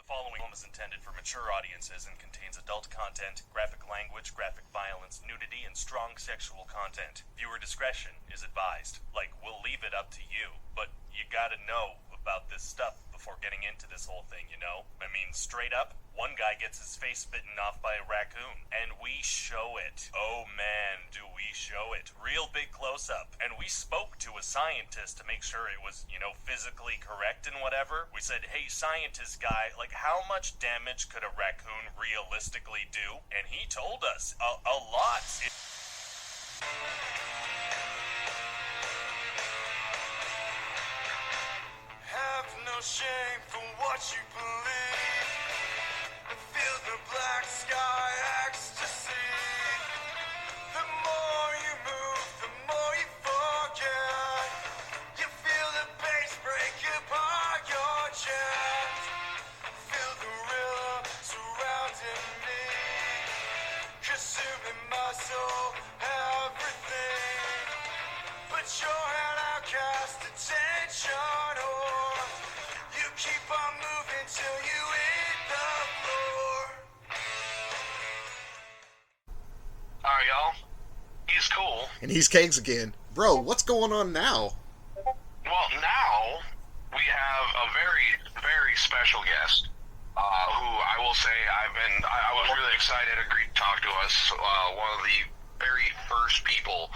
following film is intended for mature audiences and contains adult content, graphic language, graphic violence, nudity, and strong sexual content. Viewer discretion is advised. Like, we'll leave it up to you, but you gotta know about this stuff before getting into this whole thing, you know? I mean, straight up, one guy gets his face bitten off by a raccoon, and we show it. Oh man, do we show it. Real big close-up. And we spoke to a scientist to make sure it was, you know, physically correct and whatever. We said, hey, scientist guy, like, how much damage could a raccoon realistically do? And he told us a lot. Have no shame for what you believe. Feel the black sky ecstasy. The more you move, the more you forget. You feel the bass break apart your chest. Feel the rhythm surrounding me, consuming my soul, everything. But you're an outcast, attention, or you keep on moving till you hit the floor. Alright, y'all. He's cool. And he's Kegs again. Bro, what's going on now? Well, now we have a very, very special guest who I will say I was really excited agreed to talk to us. One of the very first people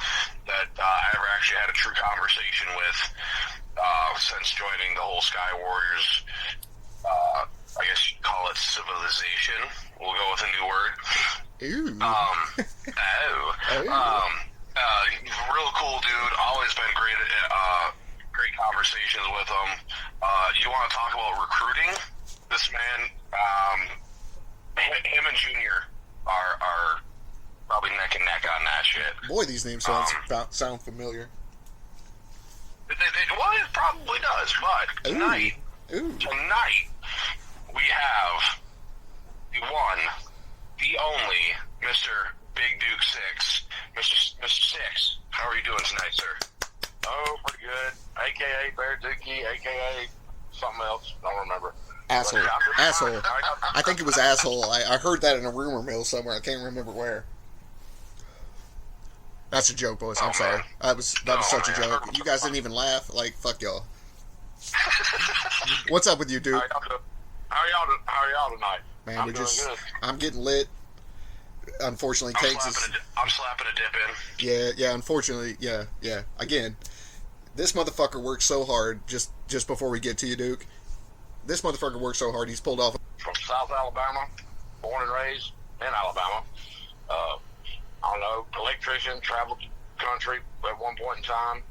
that I ever actually had a true conversation with since joining the whole Sky Warriors, I guess you'd call it civilization. We'll go with a new word. Ooh. He's a real cool dude. Always been great conversations with him. You want to talk about recruiting? This man, him and Junior are probably neck and neck on that shit. Boy, these names sound familiar. Well, it probably does, but tonight, we have the one, the only, Mr. Big Duke 6. Mr. 6, how are you doing tonight, sir? Oh, pretty good. AKA Bear Dookie, AKA something else. Don't remember. Asshole. But, Asshole. I think it was asshole. I heard that in a rumor mill somewhere. I can't remember where. That's a joke, boys. I'm sorry. That was such a joke. You guys didn't even laugh. Like, fuck y'all. What's up with you, dude? How are y'all tonight? Man, I'm doing good. I'm getting lit. Unfortunately, Kegs is... I'm slapping a dip in. Yeah, unfortunately, yeah. Again, this motherfucker works so hard, just before we get to you, Duke. This motherfucker works so hard, he's pulled off... From South Alabama, born and raised in Alabama. I don't know, electrician, traveled the country at one point in time.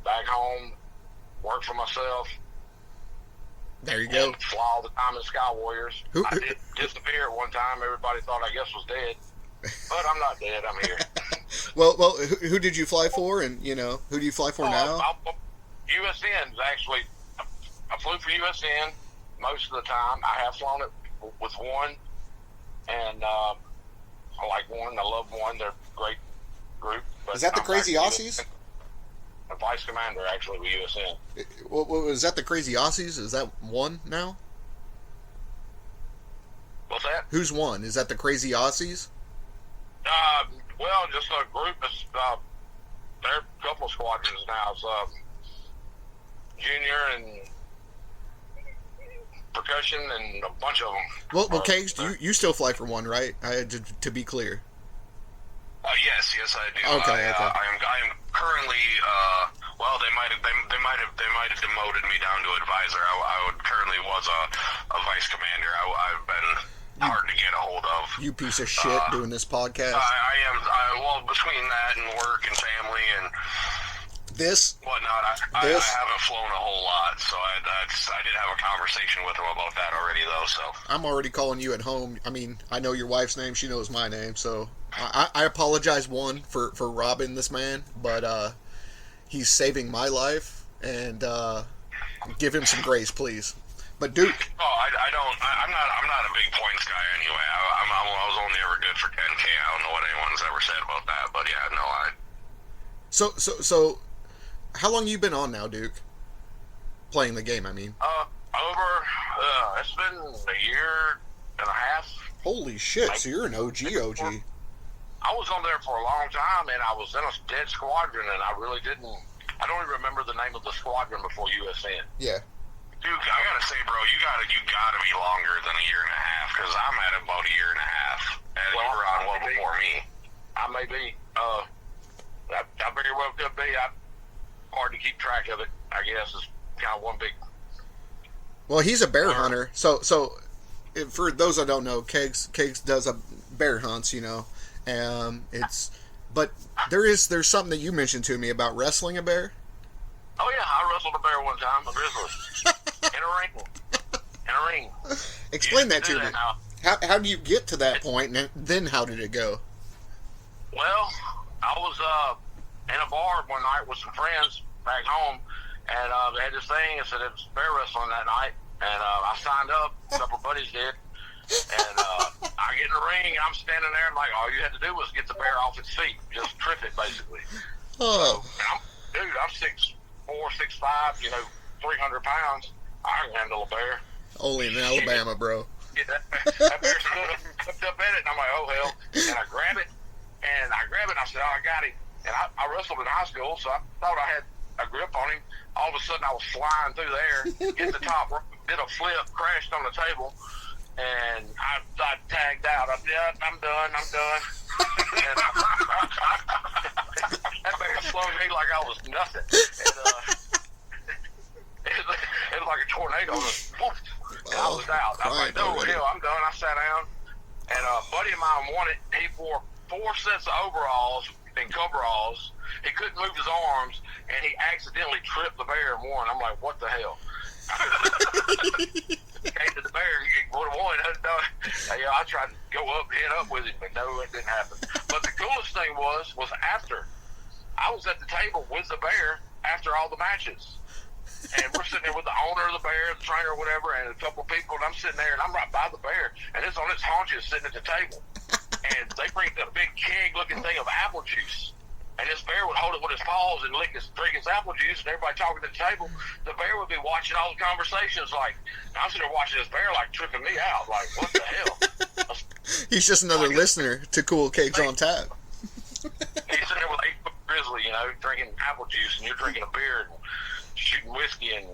Back home, worked for myself. There you go. Fly all the time in Sky Warriors. I did disappear at one time. Everybody thought I guess was dead. But I'm not dead. I'm here. well, who did you fly for? And, you know, who do you fly for now? USN's actually. I flew for USN most of the time. I have flown it with one. And I like one. I love one. They're a great group. But Is that the Crazy Aussies? A vice commander, actually, with USN. Well, is that the Crazy Aussies? Is that one now? What's that? Who's one? Is that the Crazy Aussies? Well, just a group. There are a couple of squadrons now. It's Junior and Percussion and a bunch of them. Well, Kegs, you still fly for one, right? To be clear. Yes, I do. Okay. I am currently. Well, they might have demoted me down to advisor. I currently was a vice commander. I've been hard to get a hold of. You piece of shit doing this podcast. I am. Well, between that and work and family and whatnot, I haven't flown a whole lot. So I did have a conversation with him about that already, though. So I'm already calling you at home. I mean, I know your wife's name. She knows my name. So I apologize, for robbing this man, but he's saving my life, and give him some grace, please. But Duke. Oh, I'm not a big points guy anyway. I was only ever good for 10K. I don't know what anyone's ever said about that, but yeah, no, So how long you been on now, Duke? Playing the game, I mean. Over It's been a year and a half. Holy shit! So you're an OG. I was on there for a long time, and I was in a dead squadron, and I really didn't. I don't even remember the name of the squadron before USN. Yeah. Dude, I gotta say, bro, you gotta be longer than a year and a half, because I'm at about a year and a half, and you were on one before me. I may be. I very well could be. Hard to keep track of it, I guess, is kind of one big. Well, he's a bear hunter, so for those that don't know, Kegs does a bear hunts, you know. But there's something that you mentioned to me about wrestling a bear. Oh yeah, I wrestled a bear one time, a grizzly, in a ring. Explain that to me. How do you get to that point, and then how did it go? Well, I was in a bar one night with some friends back home, and they had this thing and said it was bear wrestling that night, and I signed up. A couple of buddies did. And I get in the ring, and I'm standing there, and like, all you had to do was get the bear off its feet, just trip it, basically. Oh. So, I'm 6'4", 6'5", 300 pounds. I can handle a bear. Only in Alabama, bro. Yeah, that bear stood up at it, and I'm like, oh, hell. And I grab it, and I said, oh, I got him. And I wrestled in high school, so I thought I had a grip on him. All of a sudden, I was flying through the air, hit the top, did a flip, crashed on the table. And I tagged out. I'm done. And that bear slowed me like I was nothing. And, it was like a tornado. And I was out. I was like, no, hell, I'm done. I sat down. And a buddy of mine won it. He wore 4 sets of overalls and coveralls. He couldn't move his arms, and he accidentally tripped the bear and won. I'm like, what the hell? Came to the bear, he would have won. I tried to go up, hit up with him, but no, it didn't happen. But the coolest thing was after I was at the table with the bear after all the matches, and we're sitting there with the owner of the bear, the trainer, or whatever, and a couple of people, and I'm sitting there, and I'm right by the bear, and it's on its haunches sitting at the table, and they bring a big keg-looking thing of apple juice. And this bear would hold it with his paws and drink his apple juice, and everybody talking at the table. The bear would be watching all the conversations. Like, I'm sitting there watching this bear, like, tripping me out. Like, what the hell? He's just another listener to Cool-Kegs on Tap. He's sitting there with 8-foot grizzly, drinking apple juice, and you're drinking a beer and shooting whiskey and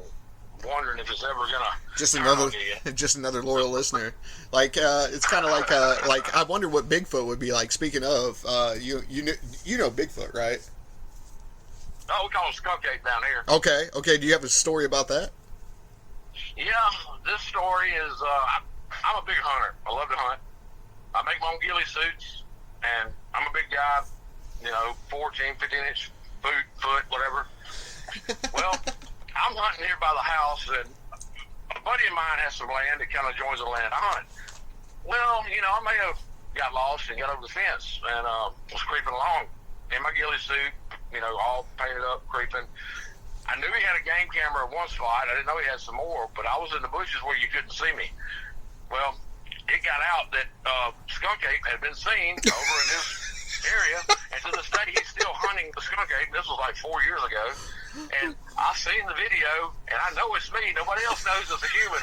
wondering if it's ever gonna just another loyal listener. Like it's kind of like I wonder what Bigfoot would be like. Speaking of, you know Bigfoot, right? Oh, we call him skunk ape down here. Okay. Do you have a story about that? Yeah, this story is I'm a big hunter. I love to hunt. I make my own ghillie suits, and I'm a big guy. 14, 15-inch foot, whatever. Well, I'm hunting here by the house, and a buddy of mine has some land that kind of joins the land I hunt. Well, I may have got lost and got over the fence and was creeping along in my ghillie suit, all painted up, creeping. I knew he had a game camera at one spot. I didn't know he had some more, but I was in the bushes where you couldn't see me. Well, it got out that skunk ape had been seen over in his area, and to this day he's still hunting the skunk ape. This was like 4 years ago, and I seen the video, and I know it's me. Nobody else knows it's a human.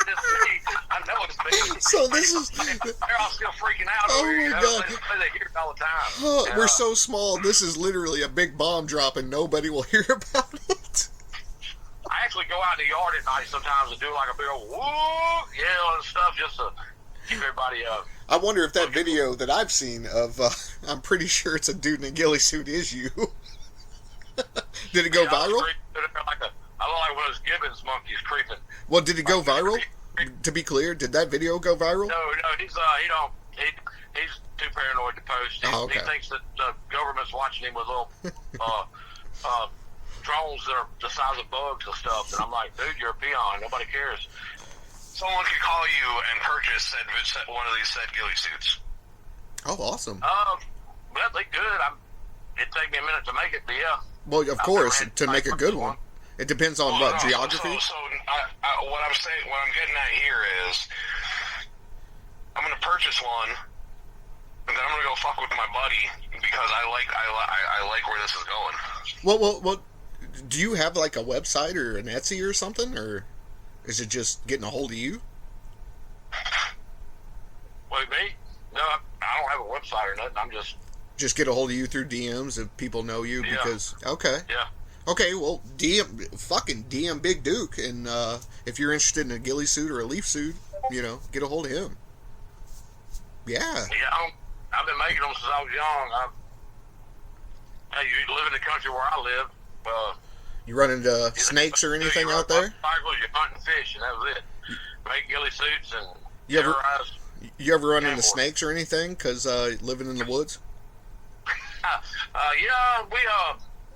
It's me. I know it's me. So this is. They're all still freaking out. Oh over my God! God! They hear it all the time. Oh, we're so small. This is literally a big bomb drop, and nobody will hear about it. I actually go out in the yard at night sometimes and do like a big old whoop, yell and stuff just to keep everybody up. I wonder if that video that I've seen of, I'm pretty sure it's a dude in a ghillie suit is you. Did it go viral? I look like one of those Gibbons monkeys creeping. Well, did it go viral? To be clear, did that video go viral? No, he's too paranoid to post. He thinks that the government's watching him with little drones that are the size of bugs and stuff. And I'm like, dude, you're a peon. Nobody cares. Someone could call you and purchase one of these said ghillie suits. Oh, awesome. Well, they good. It'd take me a minute to make it, but yeah. Well, of course, to make a good one. It depends on geography? So what I'm saying, what I'm getting at here is, I'm going to purchase one, and then I'm going to go fuck with my buddy because I like where this is going. Well, do you have like a website or an Etsy or something, or Is it just getting a hold of you? Wait, me? No, I don't have a website or nothing. I'm just get a hold of you through DMs if people know you. Yeah. Because okay. Yeah. Okay, well, DM Big Duke, and if you're interested in a ghillie suit or a leaf suit, get a hold of him. Yeah. Yeah, I've been making them since I was young. You live in the country where I live. You run into snakes or anything out there? You hunt and fish, and that was it. Make ghillie suits and You ever run into animals. snakes or anything? Because living in the woods.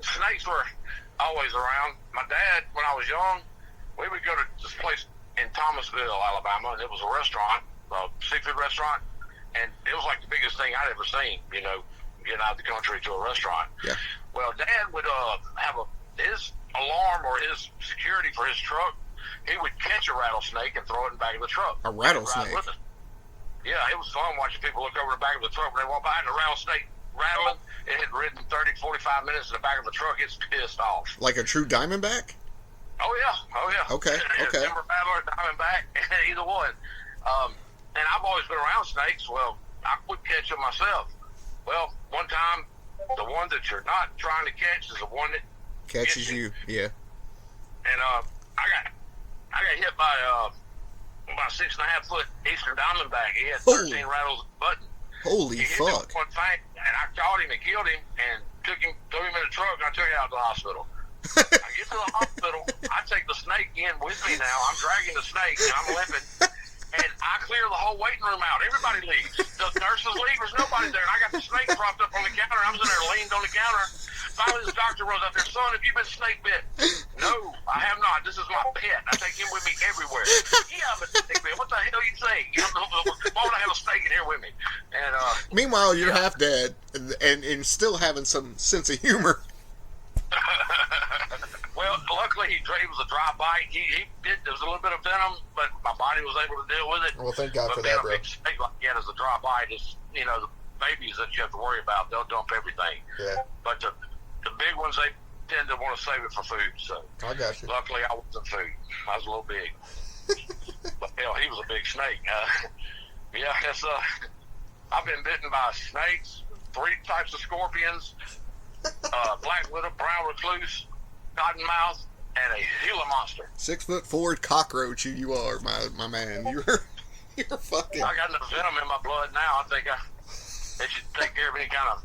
Snakes were always around. My dad, when I was young, we would go to this place in Thomasville, Alabama, and it was a restaurant, a seafood restaurant, and it was like the biggest thing I'd ever seen, getting out of the country to a restaurant. Yeah. Well, Dad would have his alarm or his security for his truck. He would catch a rattlesnake and throw it in the back of the truck. A rattlesnake? Right with it. Yeah, it was fun watching people look over the back of the truck when they walk by and the rattlesnake rattling. It had ridden 30, 45 minutes in the back of the truck. It's pissed off. Like a true diamondback? Oh, yeah. Okay. Timber battler, diamondback, either one. And I've always been around snakes. Well, I would catch them myself. Well, one time, the one that you're not trying to catch is the one that Catches you, yeah. And I got hit by about 6.5 foot Eastern diamondback. He had 13 rattles button. Holy He hit fuck. me one thing, and I caught him and killed him and threw him in the truck, and I took him out to the hospital. I get to the hospital, I take the snake in with me now. I'm dragging the snake, and I'm limping. And I clear the whole waiting room out. Everybody leaves. The nurses leave. There's nobody there. And I got the snake propped up on the counter. I'm sitting there leaned on the counter. Finally, the doctor rolls out there. Son, have you been snake bit? No, I have not. This is my pet. I take him with me everywhere. Yeah, but snake bit. What the hell you say? Why would I have a snake in here with me? And meanwhile, you're half dead and still having some sense of humor. well, luckily he was a dry bite. There was a little bit of venom, but my body was able to deal with it. Well, thank God but for that, bro. A big snake like that is a dry bite. It's the babies that you have to worry about. They'll dump everything. Yeah. But the big ones, they tend to want to save it for food. So I got you. luckily I wasn't food. I was a little big. But hell, he was a big snake. Yeah, I've been bitten by snakes, 3 types of scorpions, black widow, brown recluse, cottonmouth, and a Gila monster. 6'4" cockroach you are, my man. You're fucking. I got enough venom in my blood now. I think they should take care of any kind of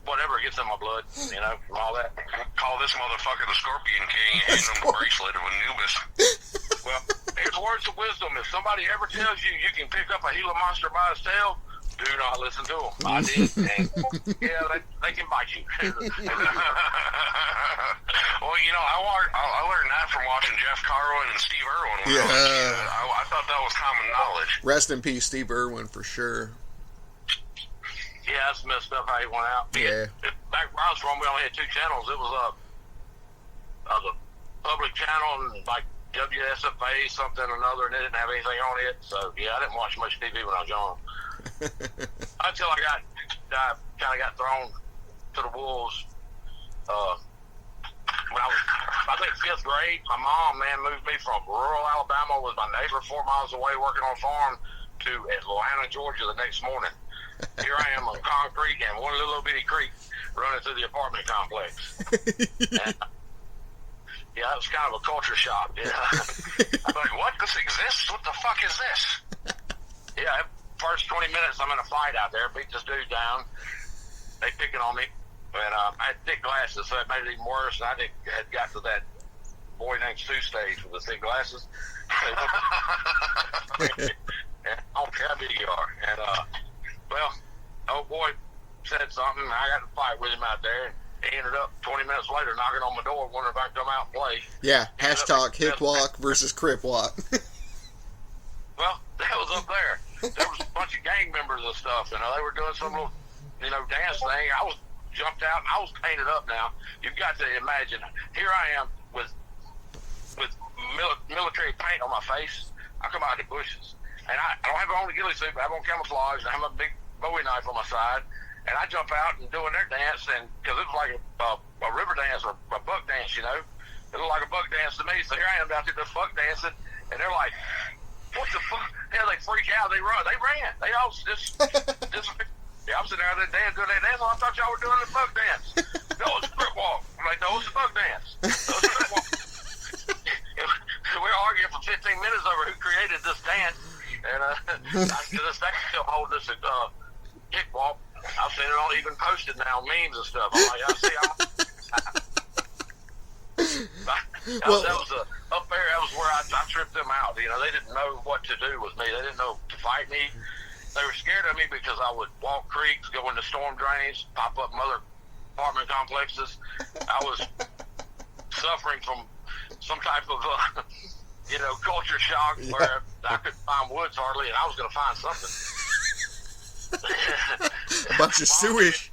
whatever gets in my blood, from all that. Call this motherfucker the Scorpion King and hand him the bracelet of Anubis. Well, here's words of wisdom. If somebody ever tells you you can pick up a Gila monster by his tail, do not listen to them. I did, and they can bite you. Well, I learned that from watching Jeff Carwin and Steve Irwin. When I was a kid. I thought that was common knowledge. Rest in peace, Steve Irwin, for sure. Yeah, that's messed up how he went out. Yeah. Back where I was from, we only had 2 channels. It was a public channel and like WSFA something or another, and it didn't have anything on it. So yeah, I didn't watch much TV when I was young. Until I kind of got thrown to the wolves. When I was, I think 5th grade, my mom, moved me from rural Alabama, was my neighbor 4 miles away working on a farm, to Atlanta, Georgia the next morning. Here I am on concrete and one little bitty creek running through the apartment complex. And, yeah, that was kind of a culture shock. Yeah. I'm like, what? This exists? What the fuck is this? Yeah, first 20 minutes I'm in a fight out there, beat this dude down. They picking on me. And I had thick glasses, so it made it even worse. And I had got to that boy named TheStacys with the thick glasses. And I don't care how big you are. And, well, old boy said something, and I got to fight with him out there. And he ended up 20 minutes later knocking on my door, wondering if I could come out and play. Yeah, hashtag hip walk versus crip walk. Well, that was up there. There was a bunch of gang members and stuff, and they were doing some little, dance thing. I was jumped out, and I was painted up now. You've got to imagine, here I am with military paint on my face. I come out of the bushes. And I don't have on a ghillie suit, but I have on camouflage, and I have a big Bowie knife on my side. And I jump out and doing their dance, and because it was like a river dance or a buck dance, It looked like a buck dance to me. So here I am out there buck dancing, and they're like, what the fuck? Yeah, they freak out. They run. They ran. They all just yeah, I'm sitting there the day doing that dance. I thought y'all were doing the bug dance. No, it's a foot walk. I'm like, no, it's a bug dance. No, it's a foot walk. We were arguing for 15 minutes over who created this dance. And TheStacys still hold this kick walk. I've seen it all even posted now, memes and stuff. I'm like, I see. That was up there. That was where I tripped them out. You know, they didn't know what to do with me. They didn't know to fight me. They were scared of me because I would walk creeks, go into storm drains, pop up in other apartment complexes. I was suffering from some type of, culture shock where I couldn't find woods hardly, and I was going to find something. A bunch of sewage.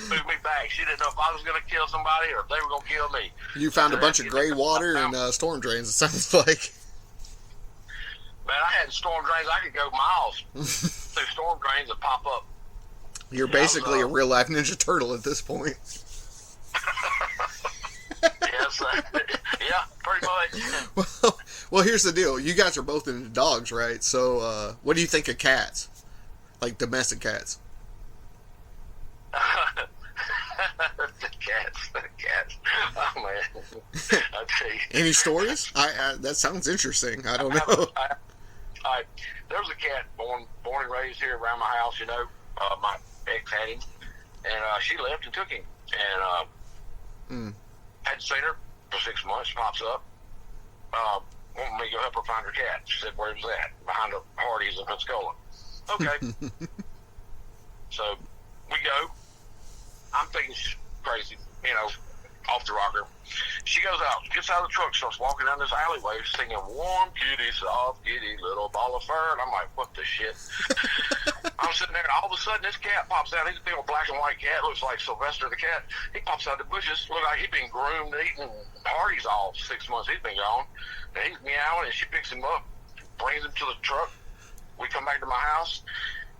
Moved me back. She didn't know if I was going to kill somebody or if they were going to kill me. You found a bunch of gray water and storm drains, it sounds like. Man, I had storm drains. I could go miles through storm drains and pop up. You're basically a real-life Ninja Turtle at this point. Yes, yeah, pretty much. Well, here's the deal. You guys are both into dogs, right? So, what do you think of cats? Like domestic cats? The cats. Oh, man. I'll tell you. Any stories? That sounds interesting. I don't know. There was a cat born and raised here around my house, my ex had him, and she left and took him, and hadn't seen her for 6 months, pops up, wanted me to go help her find her cat. She said, where was that? Behind the Hardee's in Pensacola. Okay. So, we go. I'm thinking she's crazy, off the rocker. She goes out, gets out of the truck, starts walking down this alleyway, singing warm kitty, soft kitty, little ball of fur, and I'm like, what the shit? I'm sitting there, and all of a sudden, this cat pops out. He's a big old black and white cat, looks like Sylvester the cat. He pops out of the bushes, look like he's been groomed, eating Hardee's all 6 months he's been gone. And he's meowing, and she picks him up, brings him to the truck. We come back to my house,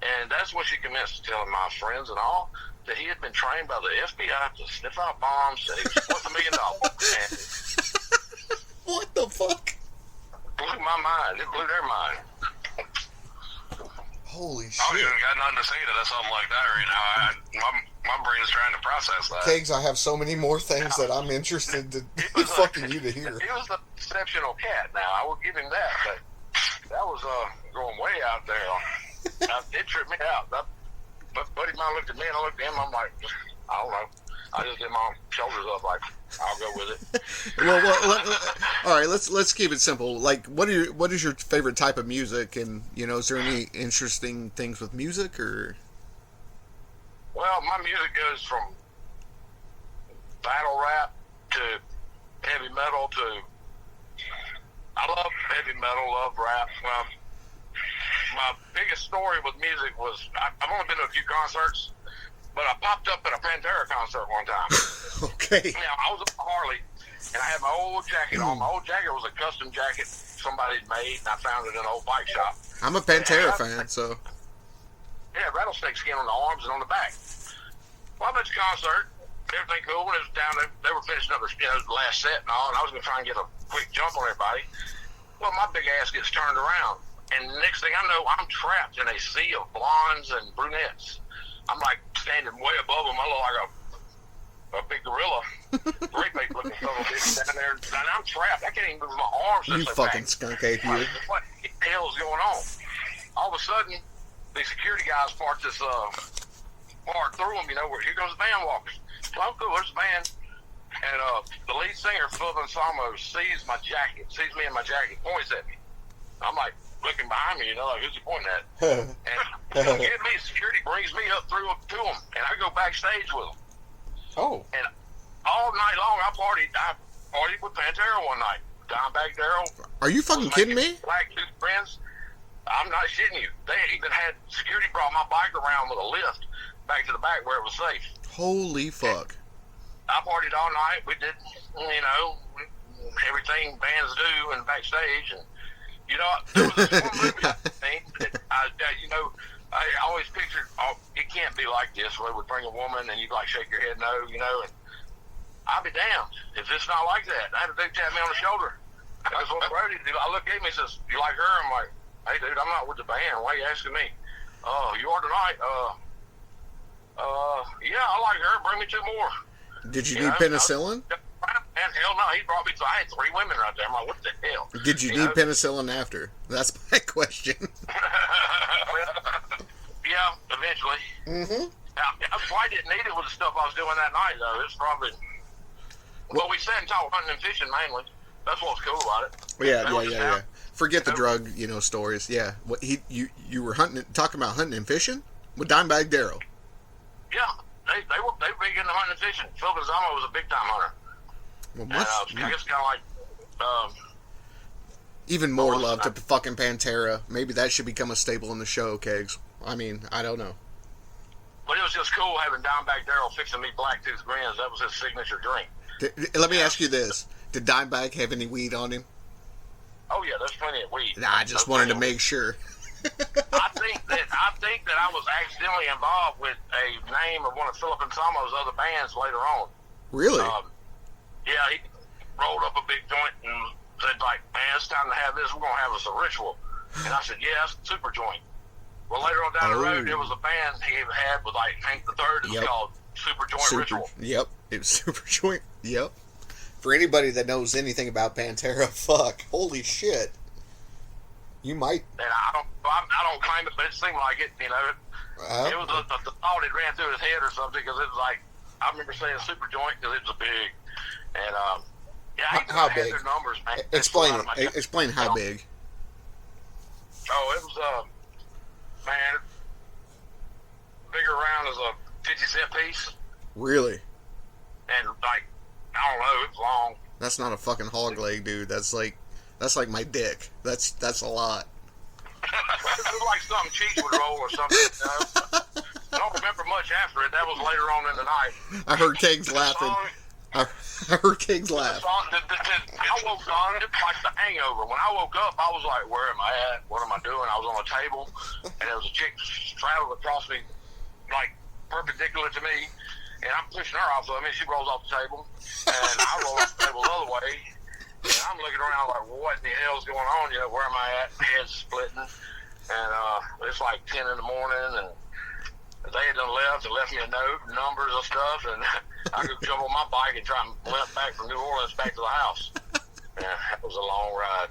and that's when she commenced telling my friends and all that he had been trained by the FBI to sniff out bombs, that he was worth $1 million. And what the fuck? Blew my mind. It blew their mind. Holy shit. I don't even got nothing to say to that, something like that right now. My brain is trying to process that. Kegs, I have so many more things that I'm interested to fucking you to hear. He was an exceptional cat. Now, I will give him that, but that was going way out there. It tripped me out. But buddy of mine looked at me and I looked at him. I'm like, I don't know. I just did my shoulders up like, I'll go with it. Well, all right. Let's keep it simple. Like, what is your favorite type of music? And is there any interesting things with music or? Well, my music goes from battle rap to heavy metal to. I love heavy metal, love rap. Well, my biggest story with music was I've only been to a few concerts, but I popped up at a Pantera concert one time. Okay. Now, I was at Harley, and I had my old jacket on. My old jacket was a custom jacket somebody had made, and I found it in an old bike shop. I'm a Pantera fan, so. Yeah, rattlesnake skin on the arms and on the back. Well, I'm at the concert. Everything cool. When it was down, they were finishing up the last set and all, and I was going to try and get a quick jump on everybody. Well, my big ass gets turned around. And the next thing I know, I'm trapped in a sea of blondes and brunettes. I'm like standing way above them. I look like a big gorilla. Great big looking son of a bitch down there. And I'm trapped. I can't even move my arms. You fucking skunk ape, you. What the hell is going on? All of a sudden, the security guys parked this part through them, where here goes the band walkers. Well, I'm cool, there's the band. And the lead singer, Phil Ansamo, sees me in my jacket, points at me. I'm like, looking behind me, like, who's he pointing at? And get me, security brings me up to him, and I go backstage with him. Oh. And all night long, I partied with Pantera one night. Dimebag Darrell. Are you fucking kidding me? Black two friends. I'm not shitting you. They even had security brought my bike around with a lift back to the back where it was safe. Holy fuck. I partied all night. We did, everything bands do and backstage, and there was this one movie thing that I always pictured, it can't be like this, where they would bring a woman and you'd like shake your head no, and I'll be damned if it's not like that. I had a dude tap me on the shoulder. That's what Brody did. I look at him, he says, "You like her?" I'm like, "Hey, dude, I'm not with the band. Why are you asking me?" You are tonight. Yeah, I like her. Bring me 2 more. Did you need penicillin? And hell no, he brought me. I had 3 women right there. I'm like, what the hell? Did you need penicillin after? That's my question. Yeah, eventually. Mm-hmm. I probably didn't need it with the stuff I was doing that night, though. It's probably. Well, we sat and talked hunting and fishing mainly. That's what's cool about it. Yeah. Forget the drug, stories. Yeah. What you were talking about hunting and fishing with Dimebag Darrell. Yeah, they were big into hunting and fishing. Phil Gonzalo was a big time hunter. Well, I guess kind of like. Even more love to fucking Pantera. Maybe that should become a staple in the show, Kegs. I mean, I don't know. But it was just cool having Dimebag Darrell fixing me Blacktooth grins. That was his signature drink. Let me ask you this: did Dimebag have any weed on him? Oh yeah, there's plenty of weed. Nah, I just wanted to make sure. I think that I was accidentally involved with a name of one of Philip and Samo's other bands later on. Really? Yeah, he rolled up a big joint and said, like, "Man, it's time to have this. We're gonna have us a ritual." And I said, "Yeah, it's a super joint." Well, later on down the road, there was a band he had with like Hank the Third. It was called Super Joint Ritual. Yep, it was Super Joint. Yep. For anybody that knows anything about Pantera, holy shit. You might. And I don't claim it, but it seemed like it. It was the thought it ran through his head or something, because it was like, I remember saying Super Joint because it was big. And how big? Their numbers, man. Explain it. Explain how big. Oh, it was man, bigger around as a 50-cent piece. Really? And like, I don't know, it's long. That's not a fucking hog leg, dude. That's like my dick. That's a lot. It was like something cheese would roll or something. I don't remember much after it. That was later on in the night. I heard Kegs laughing. I heard Kegs laugh. I woke up, it's like the hangover. When I woke up, I was like, where am I at? What am I doing? I was on a table, and there was a chick straddled across me, like, perpendicular to me, and I'm pushing her off of me. She rolls off the table, and I roll off the table the other way, and I'm looking around like, what in the hell's going on? Where am I at? Head's splitting, and it's like 10 in the morning, and they had done left and left me a note, numbers and stuff, and I could jump on my bike and try and limp back from New Orleans back to the house. Yeah, that was a long ride.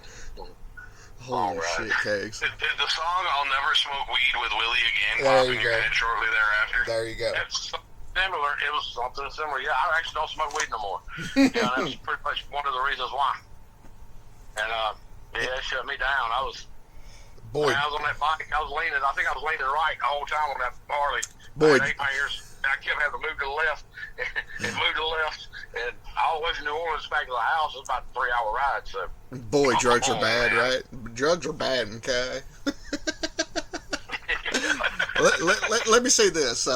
Holy shit, Kegs. Did the song "I'll Never Smoke Weed with Willie Again" There pop you in your go. head shortly thereafter? There you go. It's similar. It was something similar. Yeah, I actually don't smoke weed no more. Yeah, that's pretty much one of the reasons why. And it shut me down. Boy. When I was on that bike, I think I was leaning right the whole time on that Harley. Boy. I had 8 fingers, and I kept having to move to the left and move to the left. And all the way from New Orleans back to the house was about a 3-hour ride. So, boy, drugs are bad, man. right? Drugs are bad, okay? let me say this.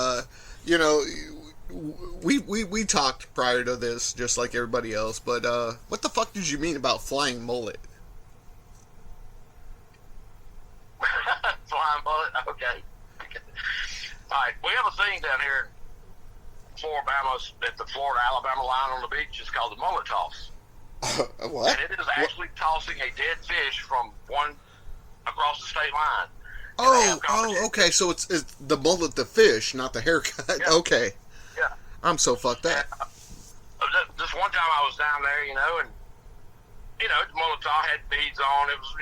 We talked prior to this, just like everybody else, but what the fuck did you mean about flying mullet? Flying bullet? Okay. All right, we have a thing down here in Florida, at the Florida-Alabama line on the beach. It's called the mullet toss. What? And it is actually tossing a dead fish from one across the state line. Oh, okay. So it's the mullet, the fish, not the haircut. Yeah. Okay. Yeah. I'm so fucked up. This one time I was down there, and the mullet toss had beads on. It was,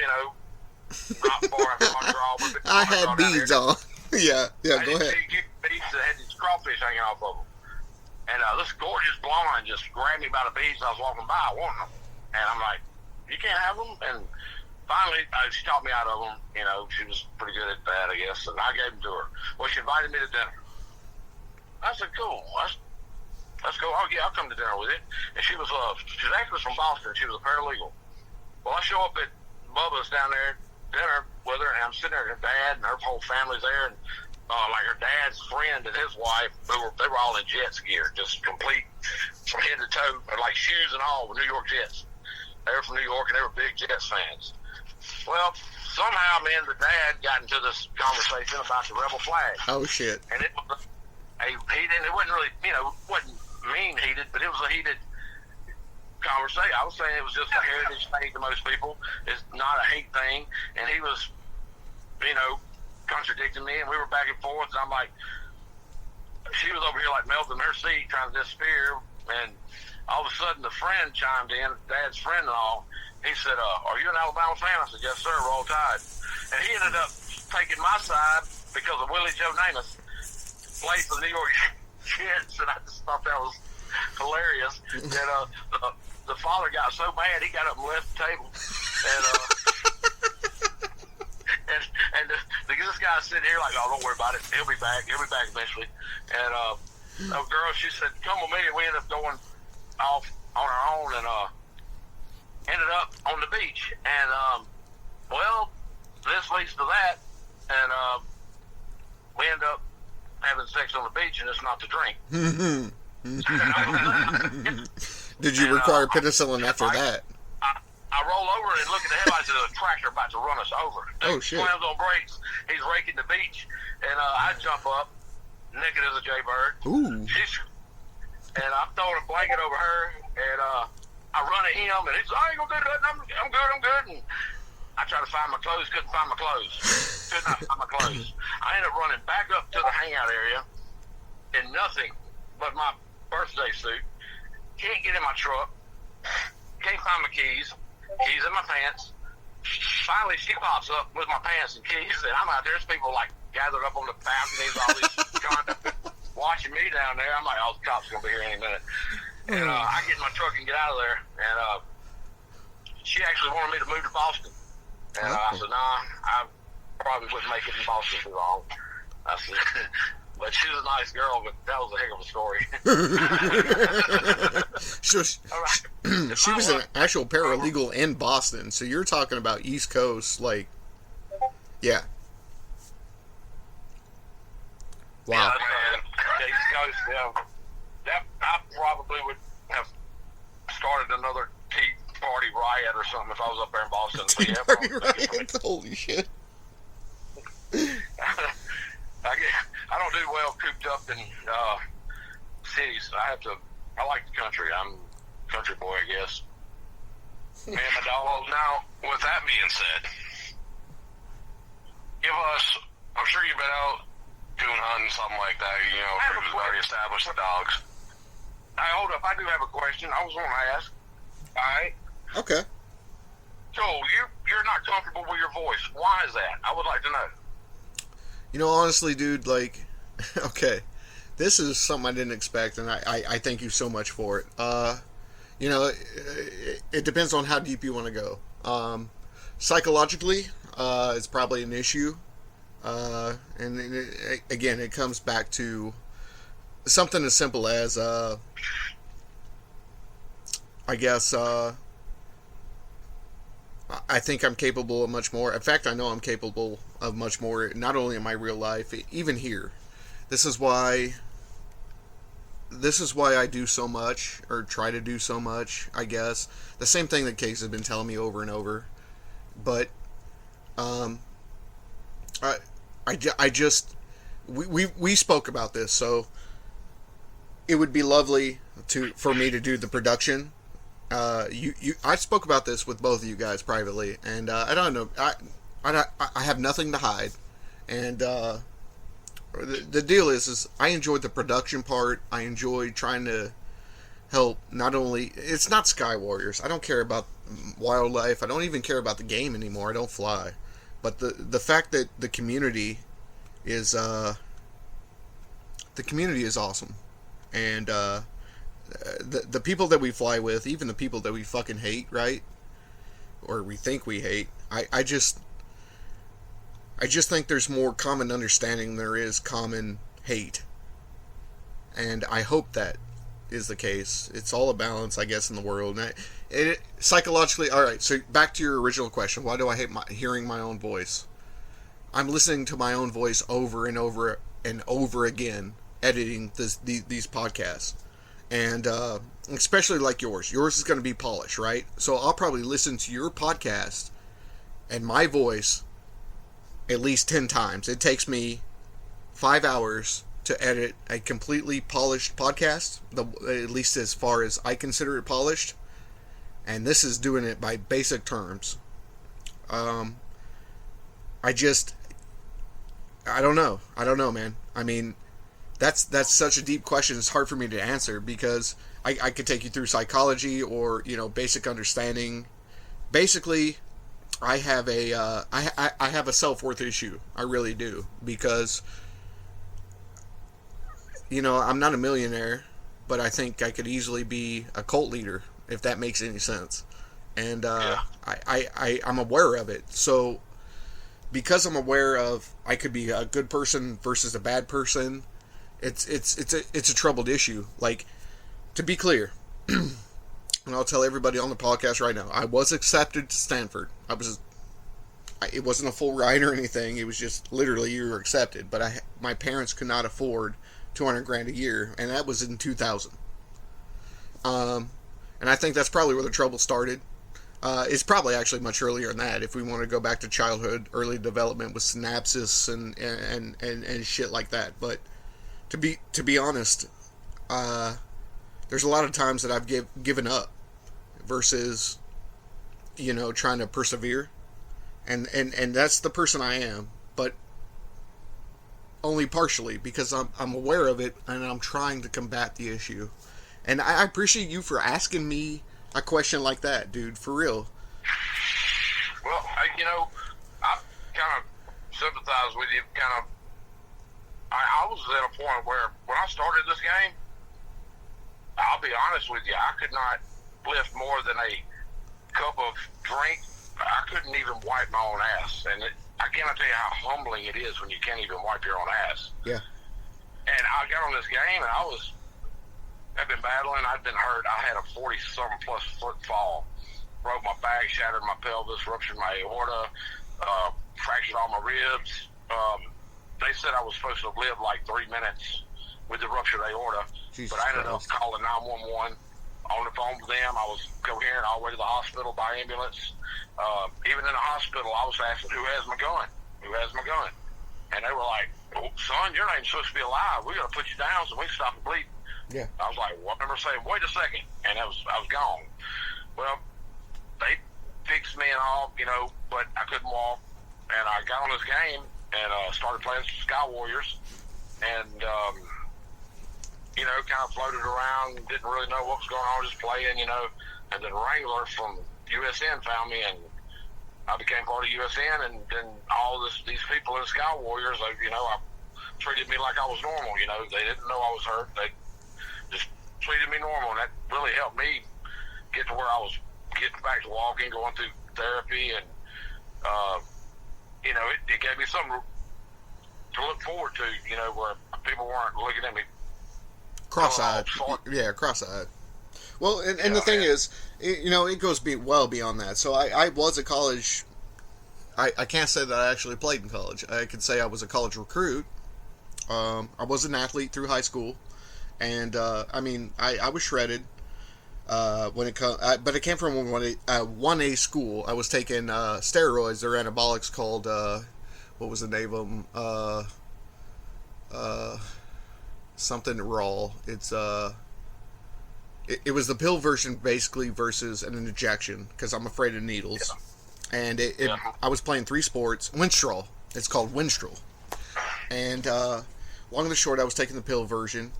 not far after my draw. But I had beads on. Yeah, go ahead. Beads that had these crawfish hanging off of them. And this gorgeous blonde just grabbed me by the beads as I was walking by, wanting them. And I'm like, you can't have them? And finally, she talked me out of them. She was pretty good at that, I guess. And I gave them to her. Well, she invited me to dinner. I said, cool. That's cool. Oh, yeah, I'll come to dinner with you. And she was actually from Boston. She was a paralegal. Well, I show up at Bubba's down there at dinner with her, and I'm sitting there with her dad, and her whole family's there, and like her dad's friend and his wife, they were all in Jets gear, just complete from head to toe, like shoes and all, with New York Jets. They were from New York, and they were big Jets fans. Well, somehow me and the dad got into this conversation about the rebel flag. Oh shit! And it was it wasn't really, wasn't mean heated, but it was a heated conversation. I was saying it was just a heritage thing to most people. It's not a hate thing. And he was, contradicting me, and we were back and forth, and I'm like, she was over here like melting her seat, trying to disappear, and all of a sudden the friend chimed in, Dad's friend and all. He said, are you an Alabama fan? I said, yes, sir, Roll Tide. And he ended up taking my side because of Willie Joe Namath played for the New York Jets, and I just thought that was hilarious. And the father got so mad, he got up and left the table. And this guy's sitting here like, oh, don't worry about it. He'll be back eventually. And a girl, she said, come with me. And we ended up going off on our own and ended up on the beach. And, this leads to that. And we end up having sex on the beach, and it's not to drink. Did you require penicillin after that? I roll over and look at the headlights of the tractor about to run us over. Oh, shit. Slams on brakes. He's raking the beach. And I jump up, naked as a jaybird. Ooh. And I'm throwing a blanket over her, and I run at him, and he's like, I ain't gonna do that. I'm good. And I try to find my clothes, couldn't find my clothes. Could not find my clothes. I ended up running back up to the hangout area in nothing but my birthday suit. Can't get in my truck. Can't find my keys. Keys in my pants. Finally, she pops up with my pants and keys, and I'm out there. There's people like gathered up on the balconies, all these conductors watching me down there. I'm like, oh, the cops gonna be here any minute. And I get in my truck and get out of there. And she actually wanted me to move to Boston. And I said, nah, I probably wouldn't make it in Boston too long. I said, but she was a nice girl, but that was a heck of a story. So she was an actual paralegal in Boston, so you're talking about East Coast, like, yeah. Wow. Yeah, East Coast, yeah. That, I probably would have started another Tea Party riot or something if I was up there in Boston. Tea Party riot? Holy shit. I don't do well cooped up in cities. I like the country. I'm a country boy, I guess. Me and my dog. Well, now, with that being said, give us, I'm sure you've been out coon hunting, something like that, we've already established the dogs. Hey, hold up. I do have a question. I was going to ask. All right. Okay. So, you're not comfortable with your voice. Why is that? I would like to know. Honestly, dude, like, okay, this is something I didn't expect, and I thank you so much for it. It depends on how deep you want to go. Psychologically, it's probably an issue, and again, it comes back to something as simple as, I guess, I think I'm capable of much more. In fact, I know I'm capable of much more, not only in my real life, even here. This is why I do so much, or try to do so much, I guess. The same thing that Case has been telling me over and over. But, we spoke about this, so it would be lovely for me to do the production. I spoke about this with both of you guys privately, and I don't know. I have nothing to hide, and the deal is I enjoyed the production part. I enjoyed trying to help. Not only it's not Sky Warriors. I don't care about wildlife. I don't even care about the game anymore. I don't fly, but the fact that the community is awesome, and the people that we fly with, even the people that we fucking hate, right? Or we think we hate. I just think there's more common understanding than there is common hate. And I hope that is the case. It's all a balance, I guess, in the world. And psychologically, alright, so back to your original question. Why do I hate hearing my own voice? I'm listening to my own voice over and over and over again, editing these podcasts. And especially like yours. Yours is going to be polished, right? So I'll probably listen to your podcast and my voice at least 10 times. It takes me 5 hours to edit a completely polished podcast, at least as far as I consider it polished. and this is doing it by basic terms. I don't know. I don't know, man. I mean, that's such a deep question. It's hard for me to answer because I could take you through psychology or, basic understanding. Basically, I have I have a self-worth issue. I really do, because I'm not a millionaire, but I think I could easily be a cult leader, if that makes any sense. And I'm aware of it. So because I'm aware of I could be a good person versus a bad person, it's a troubled issue. Like, to be clear, and I'll tell everybody on the podcast right now, I was accepted to Stanford. It wasn't a full ride or anything. It was just literally you were accepted. But my parents could not afford $200,000 a year, and that was in 2000. And I think that's probably where the trouble started. It's probably actually much earlier than that. If we want to go back to childhood, early development with synapses and shit like that. But to be honest, there's a lot of times that I've given up versus trying to persevere, and that's the person I am, but only partially, because I'm aware of it and I'm trying to combat the issue. And I appreciate you for asking me a question like that, dude, for real. Well, I kind of sympathize with you. I was at a point where when I started this game, I'll be honest with you, I could not lift more than a cup of drink. I couldn't even wipe my own ass, and I cannot tell you how humbling it is when you can't even wipe your own ass. Yeah. And I got on this game, and I've been battling. I've been hurt. I had a 40-something plus foot fall. Broke my back, shattered my pelvis, ruptured my aorta, fractured all my ribs. They said I was supposed to live like 3 minutes with the ruptured aorta, Jesus but I ended Christ. up calling 911. On the phone with them, I was coherent all the way to the hospital by ambulance. Even in the hospital, I was asking, who has my gun? Who has my gun? And they were like, oh, son, you're not even supposed to be alive. We're going to put you down so we can stop the bleeding. Yeah. I was like, well, I remember saying, wait a second. And I was gone. Well, they fixed me and all, but I couldn't walk. And I got on this game and started playing some Sky Warriors. And, kind of floated around, didn't really know what was going on, just playing, and then Wrangler from USN found me, and I became part of USN, and then all these people in Sky Warriors, I treated me like I was normal, they didn't know I was hurt, they just treated me normal, and that really helped me get to where I was getting back to walking, going through therapy, and, it gave me something to look forward to, where people weren't looking at me Cross-eyed. Yeah, cross-eyed. Well, and the thing is, it goes well beyond that. So I was a college... I can't say that I actually played in college. I could say I was a college recruit. I was an athlete through high school. And, I was shredded. But it came from 1A school. I was taking steroids or anabolics called... what was the name of them? Something raw. It's it was the pill version basically versus an injection, because I'm afraid of needles. And I was playing 3 sports. Winstrol. It's called Winstrol. And long and the short, I was taking the pill version,